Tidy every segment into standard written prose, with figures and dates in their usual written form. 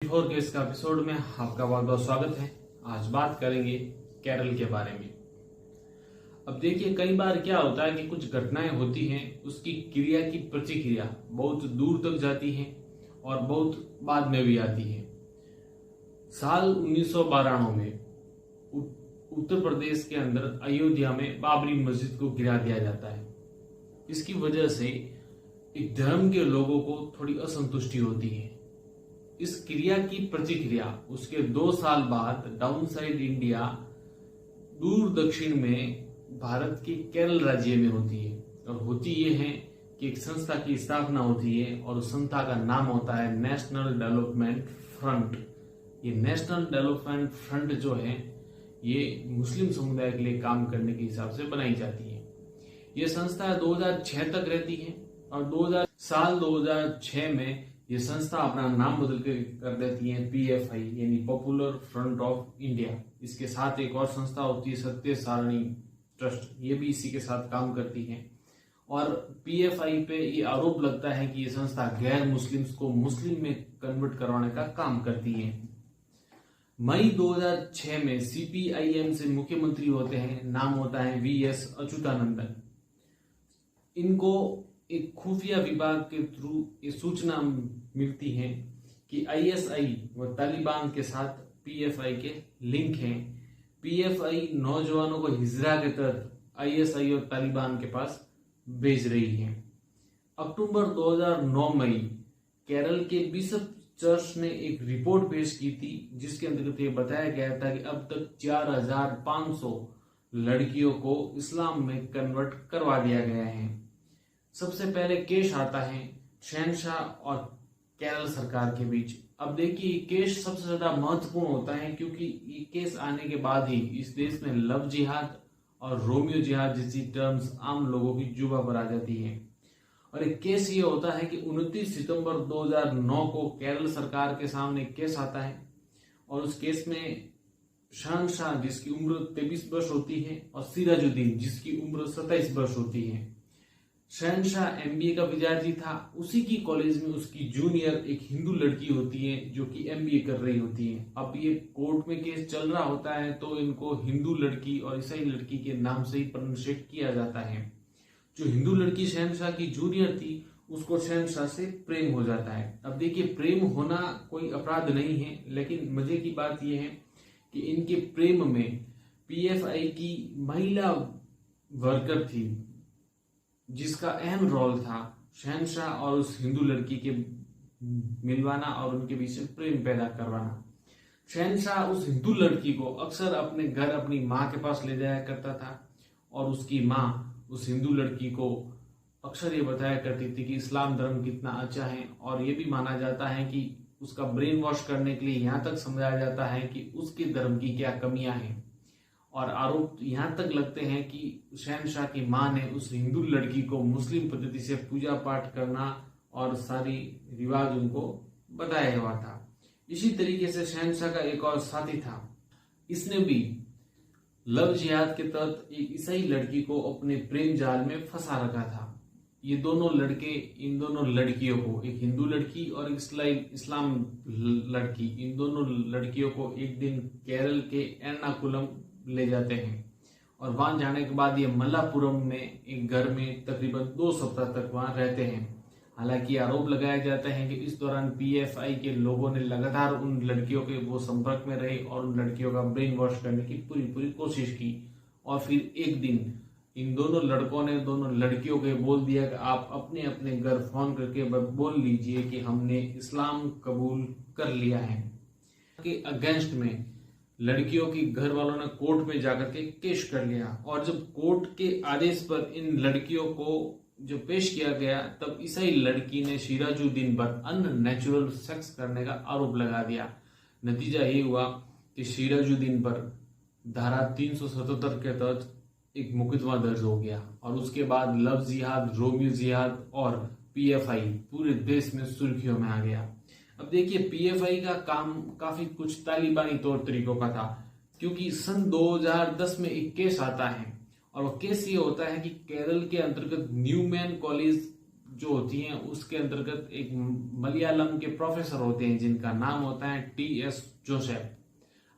24 के इस एपिसोड में आपका बहुत बहुत स्वागत है। आज बात करेंगे केरल के बारे में। अब देखिए, कई बार क्या होता है कि कुछ घटनाएं होती हैं, उसकी क्रिया की प्रतिक्रिया बहुत दूर तक जाती है और बहुत बाद में भी आती है। साल 1992 में उत्तर प्रदेश के अंदर अयोध्या में बाबरी मस्जिद को गिरा दिया जाता है। इसकी वजह से एक धर्म के लोगों को थोड़ी असंतुष्टि होती है। इस क्रिया की प्रतिक्रिया उसके 2 साल बाद डाउन साइड इंडिया दूर दक्षिण में भारत के केरल राज्य में होती है। और होती ये है कि एक संस्था की स्थापना होती है और उस संस्था का नाम होता है नेशनल डेवलपमेंट फ्रंट। ये नेशनल डेवलपमेंट फ्रंट जो है ये मुस्लिम समुदाय के लिए काम करने के हिसाब से बनाई जाती है। ये संस्था 2006 तक रहती है और साल 2006 में ये संस्था अपना नाम बदल कर देती है PFI यानी पॉपुलर फ्रंट ऑफ इंडिया। इसके साथ एक और संस्था होती है सत्य सारणी ट्रस्ट, ये भी इसी के साथ काम करती है। और PFI पे ये आरोप लगता है कि ये संस्था गैर मुस्लिम्स को मुस्लिम में कन्वर्ट करवाने का काम करती है। मई 2006 में CPIM से मुख्यमंत्री होते हैं, नाम होता है VS अच्युतानंदन। इनको एक खुफिया विभाग के थ्रू ये सूचना मिलती है कि ISI व तालिबान के साथ PFI के लिंक हैं। PFI नौजवानों को हिजरा के तहत ISI और तालिबान के पास भेज रही है। अक्टूबर 2009 में केरल के बिशप चर्च ने एक रिपोर्ट पेश की थी, जिसके अंतर्गत ये बताया गया था कि अब तक 4500 लड़कियों को इस्लाम में कन्वर्ट करवा दिया गया है। सबसे पहले केस आता है शहनशाह और केरल सरकार के बीच। अब देखिए, ये केस सबसे ज्यादा महत्वपूर्ण होता है क्योंकि ये केस आने के बाद ही इस देश में लव जिहाद और रोमियो जिहाद जैसी टर्म्स आम लोगों की जुबान पर आ जाती है। और एक केस ये होता है कि 29 सितंबर 2009 को केरल सरकार के सामने केस आता है और उस केस में शहनशाह जिसकी उम्र 23 वर्ष होती है और सिराजुद्दीन जिसकी उम्र 27 वर्ष होती है। शहनशाह MBA का विद्यार्थी था। उसी की कॉलेज में उसकी जूनियर एक हिंदू लड़की होती है जो कि MBA कर रही होती है। अब ये कोर्ट में केस चल रहा होता है तो इनको हिंदू लड़की और ईसाई लड़की के नाम से ही प्रोनाउंसिएट किया जाता है। जो हिंदू लड़की शहनशाह की जूनियर थी उसको शहनशाह से प्रेम हो जाता है। अब देखिए, प्रेम होना कोई अपराध नहीं है, लेकिन मजे की बात यह है कि इनके प्रेम में PFI की महिला वर्कर थी जिसका अहम रोल था शहनशाह और उस हिंदू लड़की के मिलवाना और उनके बीच में प्रेम पैदा करवाना। शहनशाह उस हिंदू लड़की को अक्सर अपने घर अपनी माँ के पास ले जाया करता था और उसकी माँ उस हिंदू लड़की को अक्सर ये बताया करती थी कि इस्लाम धर्म कितना अच्छा है। और ये भी माना जाता है कि उसका ब्रेन वॉश करने के लिए यहाँ तक समझाया जाता है कि उसके धर्म की क्या कमियां हैं। और आरोप यहाँ तक लगते हैं कि शहनशाह की मां ने उस हिंदू लड़की को मुस्लिम पद्धति से पूजा पाठ करना और सारी रिवाज उनको बताया हुआ था। इसी तरीके से शहनशाह का एक और साथी था, इसने भी लव जिहाद के तहत एक ईसाई लड़की को अपने प्रेम जाल में फंसा रखा था। ये दोनों लड़के इन दोनों लड़कियों को, एक हिंदू लड़की और एक इस्लाम लड़की, इन दोनों लड़कियों को एक दिन केरल के एर्नाकुलम ले जाते हैं और वहां जाने के बाद ये मल्लापुरम में एक घर में तकरीबन 2 सप्ताह तक वहां रहते हैं। हालांकि आरोप लगाया जाता है कि इस दौरान PFI के लोगों ने लगातार उन लड़कियों के वो संपर्क में रहे और उन लड़कियों का ब्रेन वॉश करने की पूरी कोशिश की। और फिर एक दिन इन दोनों लड़कों ने दोनों लड़कियों को बोल दिया कि आप अपने अपने घर फोन करके बोल लीजिए कि हमने इस्लाम कबूल कर लिया है। के अगेंस्ट में लड़कियों की घर वालों ने कोर्ट में जाकर के केस कर लिया और जब कोर्ट के आदेश पर इन लड़कियों को जो पेश किया गया तब ईसाई लड़की ने सिराजुद्दीन पर अननेचुरल सेक्स करने का आरोप लगा दिया। नतीजा ये हुआ कि सिराजुद्दीन पर धारा 377 के तहत एक मुकदमा दर्ज हो गया और उसके बाद लव जिहाद, रोमियो जिहाद और PFI पूरे देश में सुर्खियों में आ गया। अब देखिए, PFI का काम काफी कुछ तालिबानी तौर तरीकों का था क्योंकि सन 2010 में एक केस आता है और वो केस ये होता है कि केरल के अंतर्गत न्यूमैन कॉलेज जो होती हैं उसके अंतर्गत एक मलयालम के प्रोफेसर होते हैं जिनका नाम होता है टी.एस. जोसेफ।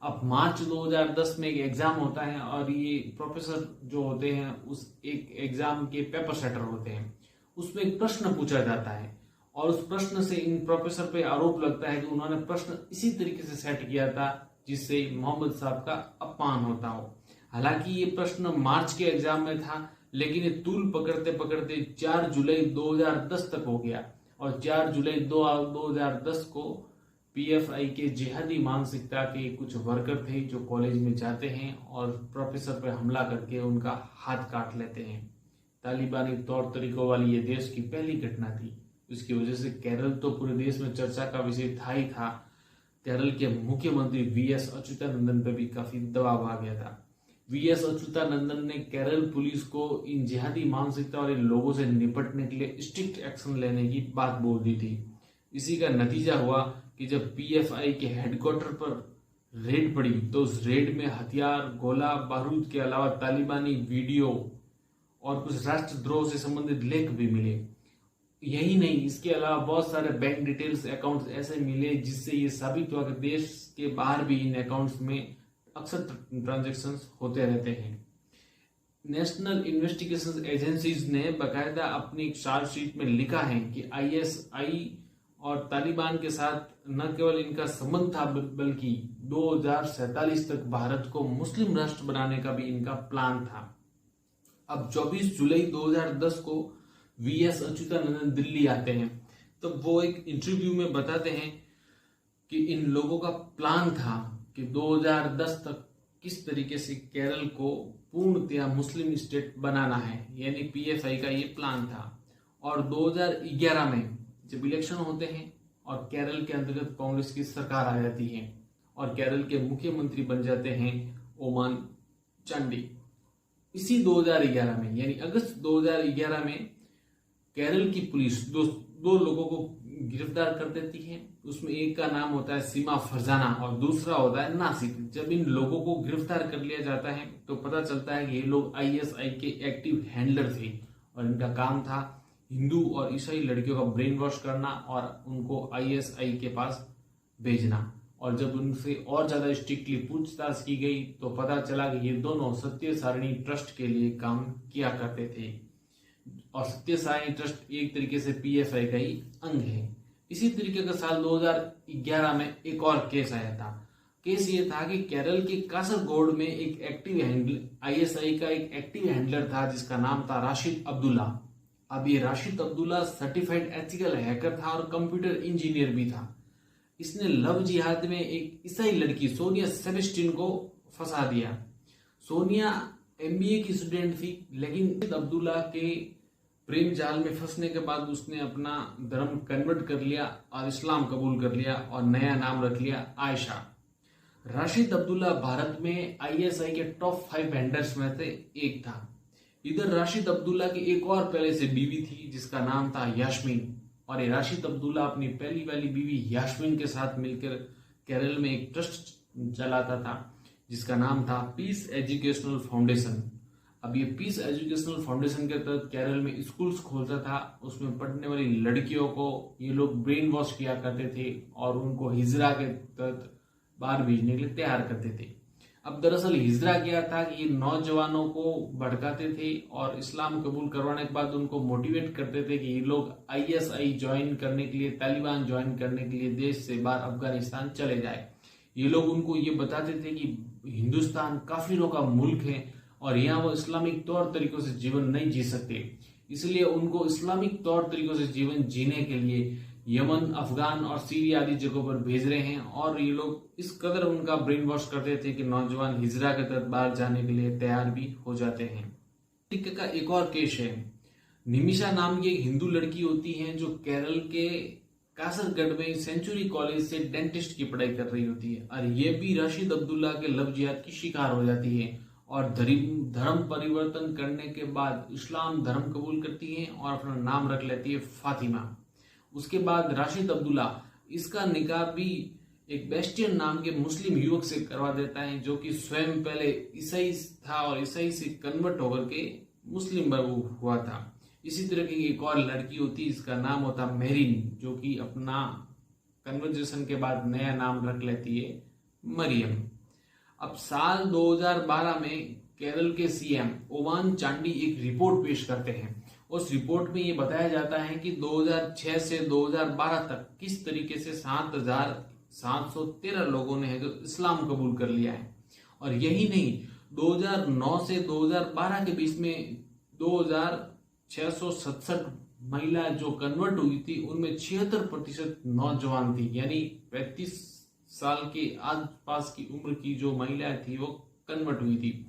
अब मार्च 2010 में एक एग्जाम होता है और ये प्रोफेसर जो होते हैं उस एक एग्जाम के पेपर सेटर होते हैं। उसमें एक प्रश्न पूछा जाता है और उस प्रश्न से इन प्रोफेसर पे आरोप लगता है कि उन्होंने प्रश्न इसी तरीके से सेट किया था जिससे मोहम्मद साहब का अपमान होता हो। हालांकि ये प्रश्न मार्च के एग्जाम में था, लेकिन ये तूल पकड़ते पकड़ते 4 जुलाई 2010 तक हो गया और 4 जुलाई 2010 को पीएफआई के जिहादी मानसिकता के कुछ वर्कर थे जो कॉलेज में जाते हैं और प्रोफेसर पर हमला करके उनका हाथ काट लेते हैं। तालिबानी तौर तरीकों वाली ये देश की पहली घटना थी। इसकी वजह से केरल तो पूरे देश में चर्चा का विषय था ही था। केरल के मुख्यमंत्री वी.एस. अच्युतानंदन पर भी काफी दबाव आ गया था। वी.एस. अच्युतानंदन ने केरल पुलिस को इन जिहादी मानसिकता वाले लोगों से निपटने के लिए स्ट्रिक्ट एक्शन लेने की बात बोल दी थी। इसी का नतीजा हुआ कि जब पीएफआई के हेडक्वार्टर पर रेड पड़ी तो उस रेड में हथियार, गोला बारूद के अलावा तालिबानी वीडियो और कुछ राष्ट्रद्रोह से संबंधित लेख भी मिले। यही नहीं, इसके अलावा बहुत सारे बैंक डिटेल्स, अकाउंट्स ऐसे मिले जिससे ये साबित हुआ कि देश के बाहर भी इन अकाउंट्स में अक्सर ट्रांजैक्शंस होते रहते हैं। नेशनल इन्वेस्टिगेशन एजेंसीज ने बाकायदा अपनी एक चार्जशीट में लिखा है कि आईएसआई और तालिबान के साथ न केवल इनका संबंध था बल्कि 2047 तक भारत को मुस्लिम राष्ट्र बनाने का भी इनका प्लान था। अब 24 जुलाई 2010 को वी.एस. अच्युतानंदन दिल्ली आते हैं तो वो एक इंटरव्यू में बताते हैं कि इन लोगों का प्लान था कि 2010 तक किस तरीके से केरल को पूर्णतया मुस्लिम स्टेट बनाना है, यानी पीएफआई का ये प्लान था। और 2011 में जब इलेक्शन होते हैं और केरल के अंतर्गत कांग्रेस की सरकार आ जाती है और केरल के मुख्यमंत्री बन जाते हैं ओमान चांडी। इसी 2011 में यानी अगस्त 2011 में केरल की पुलिस दो लोगों को गिरफ्तार कर देती है। उसमें एक का नाम होता है सीमा फरजाना और दूसरा होता है नासिक। जब इन लोगों को गिरफ्तार कर लिया जाता है तो पता चलता है कि ये लोग आईएसआई के एक्टिव हैंडलर थे और इनका काम था हिंदू और ईसाई लड़कियों का ब्रेन वॉश करना और उनको आईएसआई के पास भेजना। और जब उनसे और ज्यादा स्ट्रिक्टली पूछताछ की गई तो पता चला कि ये दोनों सत्य सारणी ट्रस्ट के लिए काम किया करते थे और सत्य सारणी ट्रस्ट एक तरीके से पीएफआई का ही अंग है। इसी तरीके का साल 2011 में एक और केस आया था। केस ये था कि केरल के कासरगोड में एक एक्टिव हैंडलर, आईएसआई का एक एक्टिव हैंडलर था जिसका नाम था राशिद अब्दुल्ला। अब ये Rashid Abdullah certified ethical hacker था और कंप्यूटर इंजीनियर भी था। इसने लव जिहाद में एक ईसाई लड़की सोनिया सेबेस्टियन को फंसा दिया। सोनिया एमबीए की स्टूडेंट थी, लेकिन अब्दुल्ला के प्रेम जाल में फंसने के बाद उसने अपना धर्म कन्वर्ट कर लिया और इस्लाम कबूल कर लिया और नया नाम रख लिया आयशा। राशिद अब्दुल्ला भारत में आईएसआई के टॉप 5 हैंडलर्स में से एक था। इधर राशिद अब्दुल्ला की एक और पहले से बीवी थी जिसका नाम था यास्मीन और ये राशिद अब्दुल्ला अपनी पहली वाली बीवी यास्मीन के साथ मिलकर केरल में एक ट्रस्ट चलाता था जिसका नाम था पीस एजुकेशनल फाउंडेशन। अब ये पीस एजुकेशनल फाउंडेशन के तहत केरल में स्कूल्स खोलता था। उसमें पढ़ने वाली लड़कियों को ये लोग ब्रेन वॉश किया करते थे और उनको हिजरा के तहत बाहर भेजने के लिए तैयार करते थे। अब दरअसल हिजरा क्या था कि ये नौजवानों को भड़काते थे और इस्लाम कबूल करवाने के बाद उनको मोटिवेट करते थे कि ये लोग आईएसआई ज्वाइन करने के लिए, तालिबान ज्वाइन करने के लिए देश से बाहर अफगानिस्तान चले जाए। ये लोग उनको ये बताते थे कि हिंदुस्तान काफिरों का मुल्क है और यहाँ वो इस्लामिक तौर तरीकों से जीवन नहीं जी सकते, इसलिए उनको इस्लामिक तौर तरीकों से जीवन जीने के लिए यमन, अफगान और सीरिया आदि जगहों पर भेज रहे हैं। और ये लोग इस कदर उनका ब्रेन वॉश करते थे कि नौजवान हिजरा के तहत बाहर जाने के लिए तैयार भी हो जाते हैं। तरीके का एक और केस है। निमिषा नाम की एक हिंदू लड़की होती है जो केरल के कासरगढ़ में सेंचुरी कॉलेज से डेंटिस्ट की पढ़ाई कर रही होती है और ये भी राशिद अब्दुल्ला के लव जिहाद की शिकार हो जाती है और धर्म परिवर्तन करने के बाद इस्लाम धर्म कबूल करती है और अपना नाम रख लेती है फातिमा। उसके बाद राशिद अब्दुल्ला इसका निकाह भी एक बेस्टियन नाम के मुस्लिम युवक से करवा देता है जो कि स्वयं पहले ईसाई था और ईसाई से कन्वर्ट होकर के मुस्लिम हुआ था। इसी तरह की एक और लड़की होती है, इसका नाम होता मेहरीन, जो कि अपना कन्वर्जेशन के बाद नया नाम रख लेती है मरियम। अब साल 2012 में केरल के सीएम ओवान चांडी एक रिपोर्ट पेश करते हैं। उस रिपोर्ट में ये बताया जाता है कि 2006 से 2012 तक किस तरीके से 7,713 लोगों ने है जो इस्लाम कबूल कर लिया है। और यही नहीं, 2009 से 2012 के बीच में 2,667 महिला जो कन्वर्ट हुई थी, उनमें 76% नौजवान थी, यानी 35 साल के आसपास की उम्र की जो महिलाएं थी वो कन्वर्ट हुई थी।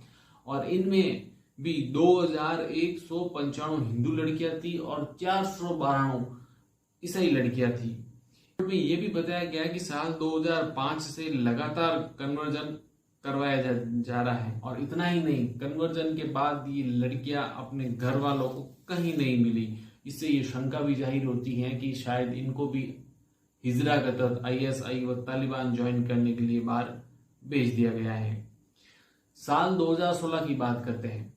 और इनमें भी 2,195 हिंदू लड़कियां थी और 492 ईसाई लड़कियां थी। में यह भी बताया गया कि साल 2005 से लगातार कन्वर्जन करवाया जा रहा है। और इतना ही नहीं, कन्वर्जन के बाद ये लड़कियां अपने घर वालों को कहीं नहीं मिली। इससे ये शंका भी जाहिर होती है कि शायद इनको भी हिजरा के तहत ISI व तालिबान ज्वाइन करने के लिए बाहर भेज दिया गया है। साल 2016 की बात करते हैं।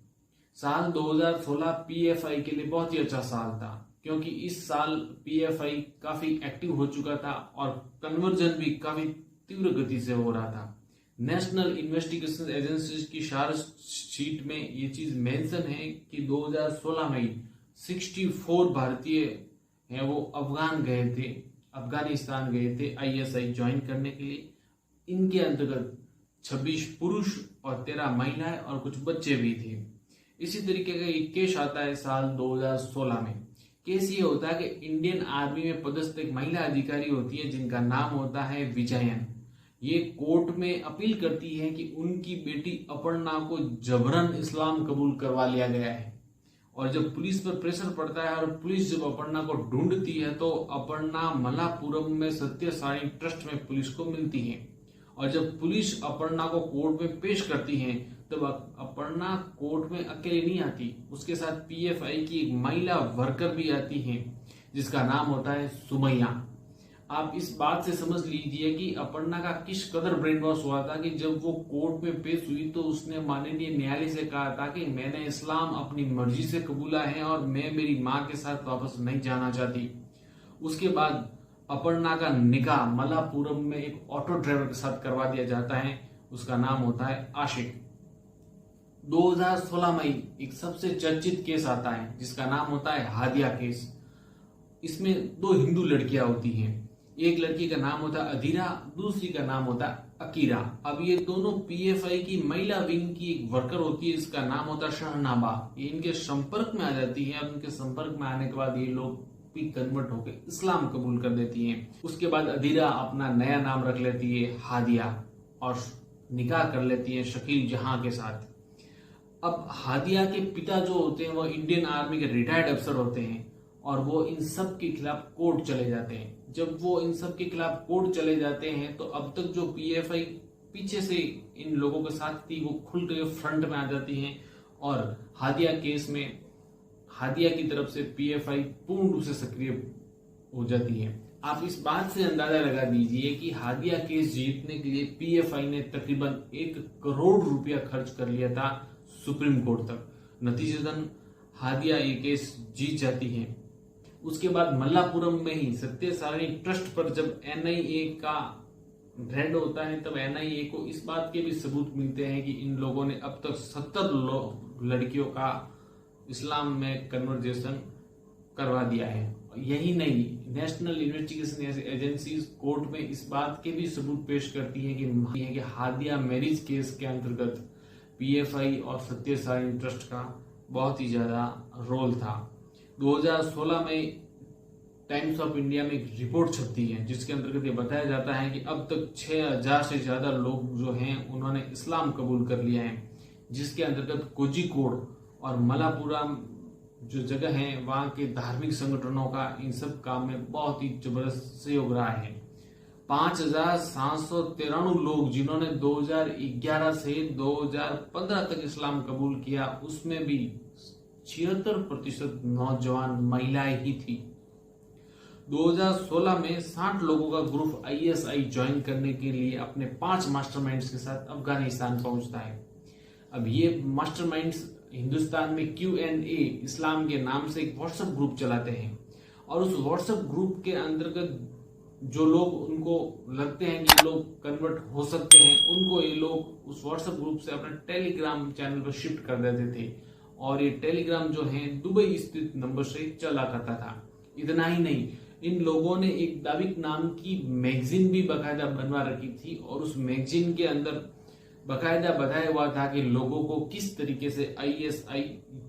साल 2016 PFI के लिए बहुत ही अच्छा साल था, क्योंकि इस साल PFI काफी एक्टिव हो चुका था और कन्वर्जन भी काफी तीव्र गति से हो रहा था। नेशनल इन्वेस्टिगेशन एजेंसी की चार्जशीट में ये चीज मेंशन है कि 2016 में 64 भारतीय हैं वो अफगानिस्तान गए थे ISI ज्वाइन करने के लिए। इनके अंतर्गत 26 पुरुष और 13 महिलाएं और कुछ बच्चे भी थे। इसी तरीके का एक केस आता है साल 2016 में। केस ये होता है कि इंडियन आर्मी में पदस्थ एक महिला अधिकारी होती है जिनका नाम होता है विजयन। ये कोर्ट में अपील करती है कि उनकी बेटी अपर्णा को जबरन इस्लाम कबूल करवा लिया गया है। और जब पुलिस पर प्रेशर पड़ता है और पुलिस जब अपर्णा को ढूंढती है तो अपर्णा मलापुरम में सत्य साई ट्रस्ट में पुलिस को मिलती है। और जब पुलिस अपर्णा को कोर्ट में पेश करती है तब अपर्णा कोर्ट में अकेले नहीं आती, उसके साथ PFI की एक महिला वर्कर भी आती है जिसका नाम होता है सुमैया। आप इस बात से समझ लीजिए कि अपर्णा का किस कदर ब्रेन वॉश हुआ था कि जब वो कोर्ट में पेश हुई तो उसने माननीय न्यायालय से कहा था कि मैंने इस्लाम अपनी मर्जी से कबूला है और मैं मेरी माँ के साथ वापस नहीं जाना चाहती। उसके बाद अपर्णा का निकाह मलापुरम में एक ऑटो ड्राइवर के साथ करवा दिया जाता है, उसका नाम होता है आशिक। 2016 में एक सबसे चर्चित केस आता है जिसका नाम होता है हादिया केस। इसमें 2 हिंदू लड़कियां होती हैं, एक लड़की का नाम होता है अधीरा, दूसरी का नाम होता है अकीरा। अब ये दोनों PFI की महिला विंग की एक वर्कर होती है, इसका नाम होता है शहनाबा। ये इनके संपर्क में आ जाती है और उनके संपर्क में आने के बाद ये लोग भी कन्वर्ट होकर इस्लाम कबूल कर देती हैं। उसके बाद अधीरा अपना नया नाम रख लेती है हादिया और निकाह कर लेती है शकील जहां के साथ। अब हादिया के पिता जो होते हैं वो इंडियन आर्मी के रिटायर्ड अफसर होते हैं और वो इन सब के खिलाफ कोर्ट चले जाते हैं। जब वो इन सब के खिलाफ कोर्ट चले जाते हैं तो अब तक जो PFI पीछे से इन लोगों के साथ थी वो खुल के फ्रंट में आ जाती हैं और हादिया केस में हादिया की तरफ से PFI पूर्ण रूप से सक्रिय हो जाती है। आप इस बात से अंदाजा लगा दीजिए कि हादिया केस जीतने के लिए PFI ने तकरीबन 1 करोड़ रुपया खर्च कर लिया था सुप्रीम कोर्ट तक। नतीजतन हादिया ये केस जीत जाती है। उसके बाद मल्लापुरम में ही सत्य साई ट्रस्ट पर जब NIA का रेड होता है तब NIA को इस बात के भी सबूत मिलते हैं कि इन लोगों ने अब तक 70 लड़कियों का इस्लाम में कन्वर्जेशन करवा दिया है। यही नहीं, नेशनल इन्वेस्टिगेशन एजेंसी कोर्ट में इस बात के भी सबूत पेश करती है कि हादिया मैरिज केस के अंतर्गत PFI और सत्य साई ट्रस्ट का बहुत ही ज्यादा रोल था। 2016 में टाइम्स ऑफ इंडिया में एक रिपोर्ट छपती है जिसके अंतर्गत ये बताया जाता है कि अब तक 6000 से ज्यादा लोग जो हैं उन्होंने इस्लाम कबूल कर लिया है, जिसके अंतर्गत कोझिकोड और मलापुरम जो जगह है वहां के धार्मिक संगठनों का इन सब काम में बहुत ही जबरदस्त सहयोग रहा है। 5,793 लोग जिन्होंने 2011 से 2015 तक इस्लाम कबूल किया, उसमें भी 76% नौजवान महिलाएं ही थी। 2016 में 60 लोगों का ग्रुप ISI ज्वाइन करने के लिए अपने 5 मास्टरमाइंड्स के साथ अफगानिस्तान पहुंचता है। अब ये मास्टरमाइंड्स हिंदुस्तान में Q&A इस्लाम के नाम से एक व्हाट्सएप ग्रुप चलाते हैं, और उस व्हाट्सएप ग्रुप के अंतर्गत जो लोग उनको लगते हैं कि लोग कन्वर्ट हो सकते हैं, उनको ये लोग उस व्हाट्सएप ग्रुप से अपने टेलीग्राम चैनल पर शिफ्ट कर देते थे। और ये टेलीग्राम जो है दुबई स्थित नंबर से चला करता था। इतना ही नहीं, इन लोगों ने एक दाविक नाम की मैगजीन भी बाकायदा बनवा रखी थी, और उस मैगजीन के अंदर बाकायदा बताया हुआ था कि लोगों को किस तरीके से ISI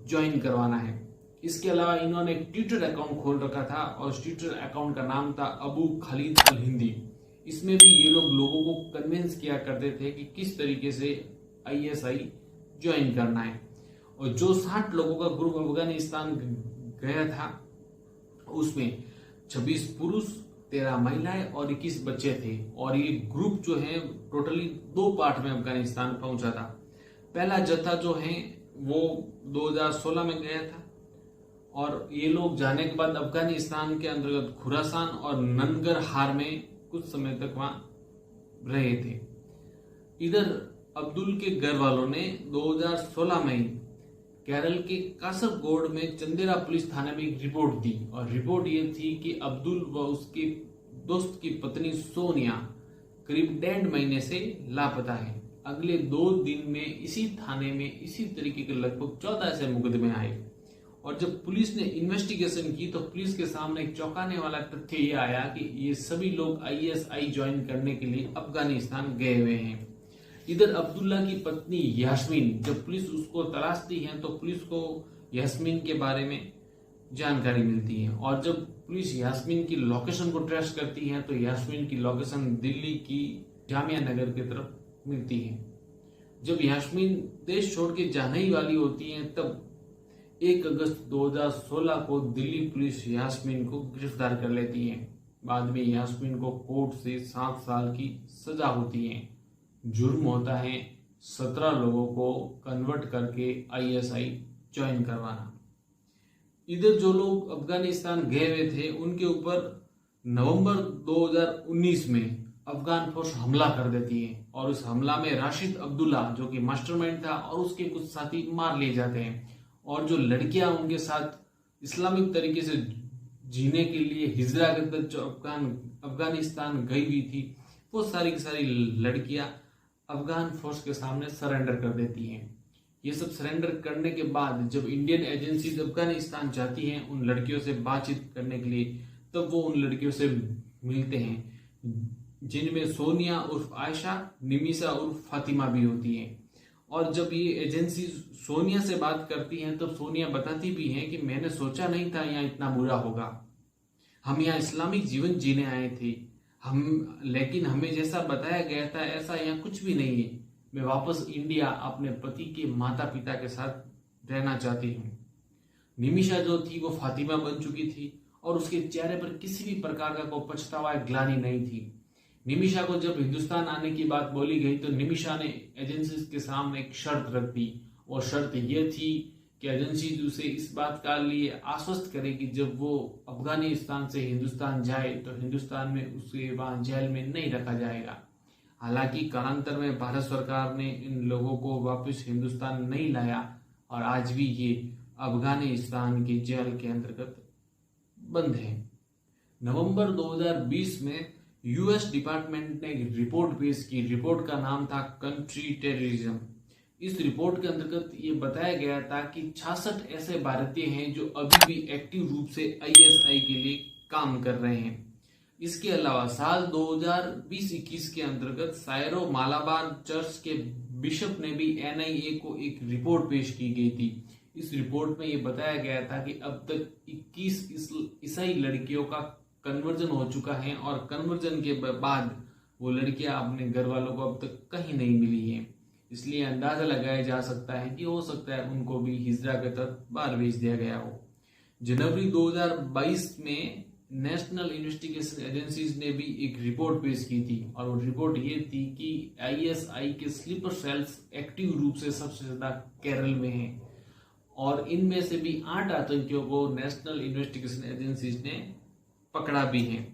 ज्वाइन करवाना है। इसके अलावा इन्होंने एक ट्विटर अकाउंट खोल रखा था, और उस ट्विटर अकाउंट का नाम था अबू खालिद अल हिंदी। इसमें भी ये लोग लोगों को कन्विंस किया करते थे कि किस तरीके से ISI ज्वाइन करना है। और जो 60 लोगों का ग्रुप अफगानिस्तान गया था, उसमें 26 पुरुष, 13 महिलाएं और 21 बच्चे थे। और ये ग्रुप जो है टोटली 2 पार्ट में अफगानिस्तान पहुंचा था। पहला जत्था जो है वो 2016 में गया था, और ये लोग जाने के बाद अफगानिस्तान के अंतर्गत खुरासान और ननगरहार में कुछ समय तक वहां रहे थे। इधर अब्दुल के घर वालों ने 2016 में केरल के कासरगोड में चंदेरा पुलिस थाने में एक रिपोर्ट दी, और रिपोर्ट ये थी कि अब्दुल व उसके दोस्त की पत्नी सोनिया करीब 1.5 महीने से लापता है। अगले 2 दिन में इसी थाने में इसी तरीके के लगभग 14 ऐसे मुकदमे आए। और जब पुलिस ने इन्वेस्टिगेशन की तो पुलिस के सामने एक चौंकाने वाला तथ्य ये आया कि ये सभी लोग ISI ज्वाइन करने के लिए अफगानिस्तान गए हुए हैं। इधर अब्दुल्ला की पत्नी यास्मीन, जब पुलिस उसको तलाशती है तो पुलिस को यास्मीन के बारे में जानकारी मिलती है, और जब पुलिस यास्मीन की लोकेशन को ट्रेस करती है तो यास्मीन की लोकेशन दिल्ली की जामिया नगर की तरफ मिलती है। जब यास्मीन देश छोड़ के जाने ही वाली होती है, तब 1 अगस्त 2016 को दिल्ली पुलिस यास्मीन को गिरफ्तार कर लेती है। बाद में यास्मीन को कोर्ट से 7 साल की सजा होती है। जुर्म होता है 17 लोगों को कन्वर्ट करके ISI ज्वाइन करवाना। इधर जो लोग अफगानिस्तान गए हुए थे उनके ऊपर नवंबर 2019 में अफगान फोर्स हमला कर देती है, और उस हमला में राशिद अब्दुल्ला जो कि मास्टरमाइंड था और उसके कुछ साथी मार लिए जाते हैं। और जो लड़कियां उनके साथ इस्लामिक तरीके से जीने के लिए हिजरा करके जो अफगानिस्तान गई हुई थी, वो सारी की सारी लड़कियां अफगान फोर्स के सामने सरेंडर कर देती हैं। ये सब सरेंडर करने के बाद जब इंडियन एजेंसीज अफगानिस्तान जाती हैं उन लड़कियों से बातचीत करने के लिए, तब वो उन लड़कियों से मिलते हैं, जिनमें सोनिया उर्फ आयशा, निमिषा उर्फ फातिमा भी होती हैं। और जब ये एजेंसी सोनिया से बात करती हैं तब सोनिया बताती भी हैं कि मैंने सोचा नहीं था यहाँ इतना बुरा होगा, हम यहाँ इस्लामिक जीवन जीने आए थे, लेकिन हमें जैसा बताया गया था ऐसा यहाँ कुछ भी नहीं है। मैं वापस इंडिया अपने पति के माता पिता के साथ रहना चाहती हूँ। निमिषा जो थी वो फातिमा बन चुकी थी, और उसके चेहरे पर किसी भी प्रकार का कोई पछतावा ग्लानि नहीं थी। निमिषा को जब हिंदुस्तान आने की बात बोली गई तो निमिषा ने एजेंसी के सामने एक शर्त रख दी, और शर्त यह थी कि एजेंसी उसे इस बात का लिए आश्वस्त करे कि जब वो अफगानिस्तान से हिंदुस्तान जाए तो हिंदुस्तान में उसे वहां जेल में नहीं रखा जाएगा। हालांकि कालांतर में भारत सरकार ने इन लोगों को वापस हिंदुस्तान नहीं लाया, और आज भी ये अफगानिस्तान की जेल के अंतर्गत बंद है। नवंबर 2020 में US डिपार्टमेंट ने एक रिपोर्ट पेश की। रिपोर्ट का नाम था कंट्री टेररिज्म। इस रिपोर्ट के अंतर्गत ये बताया गया था कि 66 ऐसे भारतीय हैं जो अभी भी एक्टिव रूप से ISI के लिए काम कर रहे हैं। इसके अलावा साल 2020-21 के अंतर्गत सायरो मालाबार चर्च के बिशप ने भी NIA को एक रिपोर्ट पेश की गई थी। इस रिपोर्ट में ये बताया गया था कि अब तक 21 ईसाई लड़कियों का कन्वर्जन हो चुका है, और कन्वर्जन के बाद वो लड़कियां अपने घर वालों को अब तक कहीं नहीं मिली हैं। इसलिए अंदाजा लगाया जा सकता है कि हो सकता है उनको भी हिजरा के तहत बाहर भेज दिया गया हो। जनवरी 2022 में नेशनल इन्वेस्टिगेशन एजेंसीज ने भी एक रिपोर्ट पेश की थी, और वो रिपोर्ट ये थी कि ISI के स्लीपर सेल्स एक्टिव रूप से सबसे ज्यादा केरल में हैं, और इनमें से भी 8 आतंकियों को नेशनल इन्वेस्टिगेशन एजेंसीज ने पकड़ा भी है।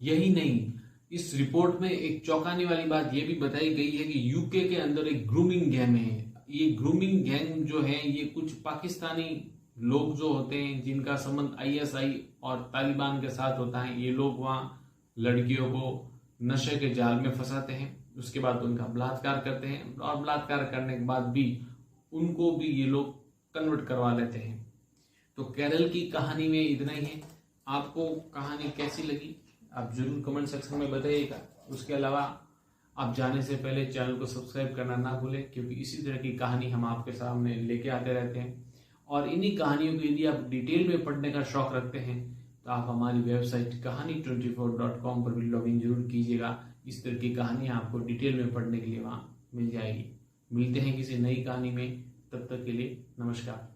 यही नहीं, इस रिपोर्ट में एक चौंकाने वाली बात यह भी बताई गई है कि UK के अंदर एक ग्रूमिंग गैंग है। ये ग्रूमिंग गैंग जो है ये कुछ पाकिस्तानी लोग जो होते हैं जिनका संबंध आईएसआई और तालिबान के साथ होता है, ये लोग वहाँ लड़कियों को नशे के जाल में फंसाते हैं, उसके बाद उनका बलात्कार करते हैं और बलात्कार करने के बाद भी उनको भी ये लोग कन्वर्ट करवा लेते हैं। तो केरल की कहानी में इतना ही है। आपको कहानी कैसी लगी आप जरूर कमेंट सेक्शन में बताइएगा। उसके अलावा आप जाने से पहले चैनल को सब्सक्राइब करना ना भूलें, क्योंकि इसी तरह की कहानी हम आपके सामने लेके आते रहते हैं। और इन्हीं कहानियों को यदि आप डिटेल में पढ़ने का शौक रखते हैं तो आप हमारी वेबसाइट कहानी24.com पर भी लॉगिन जरूर कीजिएगा। इस तरह की कहानियाँ आपको डिटेल में पढ़ने के लिए वहाँ मिल जाएगी। मिलते हैं किसी नई कहानी में, तब तक के लिए नमस्कार।